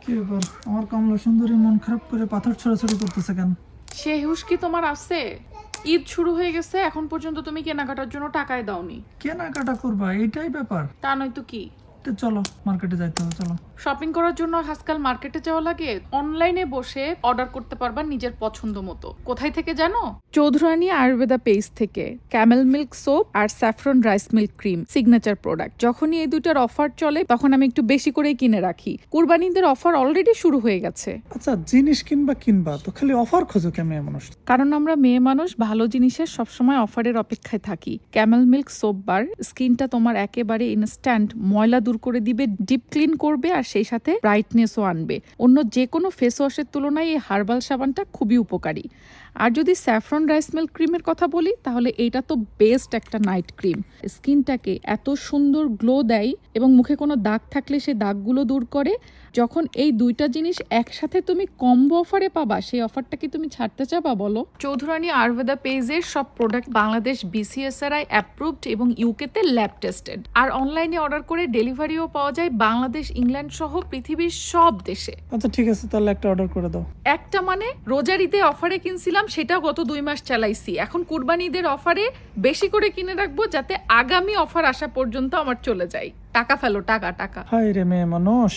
কি ব্যাপার, আমার কমলা সুন্দরী মন খারাপ করে পাথর ছোড়াছড়ি করতেছে কেন? সে হুশ কি তোমার আছে? ঈদ শুরু হয়ে গেছে, এখন পর্যন্ত তুমি কেনাকাটার জন্য টাকাই দাওনি। কেনাকাটা করবা এইটাই ব্যাপার? তা নয়তো কি। তো চলো মার্কেটে যাইতে হবে, চলো। শপিং করার জন্য আজকাল মার্কেটে যাওয়া লাগে? অনলাইনে বসে অর্ডার করতে পারবা নিজের পছন্দ মতো। কোথায় থেকে জানো? চৌধুরানী আয়ুর্বেদা পেজ থেকে। ক্যামেল মিল্ক সোপ আর saffron rice milk cream signature product. যখনই এই দুইটার অফার চলে তখন আমি একটু বেশি করেই কিনে রাখি। কুরবানিদের অফার অলরেডি শুরু হয়ে গেছে। আচ্ছা, জিনিস কিনবা তো খালি অফার খোঁজো কেন মানুষ? কারণ আমরা মেয়ে মানুষ ভালো জিনিসের সবসময় অফারের অপেক্ষায় থাকি। ক্যামেল মিল্ক সোপ বার স্কিনটা তোমার একেবারে ইনস্ট্যান্ট ময়লা দূর করে দিবে, ডিপ ক্লিন করবে আর সেই সাথে ব্রাইটনেসও আনবে। অন্য যে কোনো ফেস ওয়াশের তুলনায় এই হার্বাল সাবানটা খুবই উপকারী। আর যদি স্যাফরন রাইস মিল্ক ক্রিমের কথা বলি তাহলে এটা তো বেস্ট একটা নাইট ক্রিম। স্কিনটাকে এত সুন্দর গ্লো দেয় এবং মুখে কোনো দাগ থাকলে সেই দাগগুলো দূর করে। যখন এই দুইটা জিনিস একসাথে তুমি কম্বো অফারে পাবা, সেই অফারটা কি তুমি ছাড়তে চাবা বলো? চৌধুরানী আয়ুর্বেদা পেজের সব প্রোডাক্ট বাংলাদেশ BCSRI অ্যাপ্রুভড এবং ইউকেতে ল্যাব টেস্টেড। আর অনলাইনে অর্ডার করে ডেলিভারিও পাওয়া যায় বাংলাদেশ, ইংল্যান্ড সহ পৃথিবীর সব দেশে। আচ্ছা ঠিক আছে, তাহলে একটা অর্ডার করে দাও। একটা মানে রোজার ঈদে অফারে কিনছিলাম, সেটা গত 2 মাস চালাইছি। এখন কুরবানি ঈদের অফারে বেশি করে কিনে রাখবো যাতে আগামী অফার আসা পর্যন্ত আমার চলে যায়। টাকা ফেলো, টাকা টাকা। হায় রে মেয়ে মানুষ।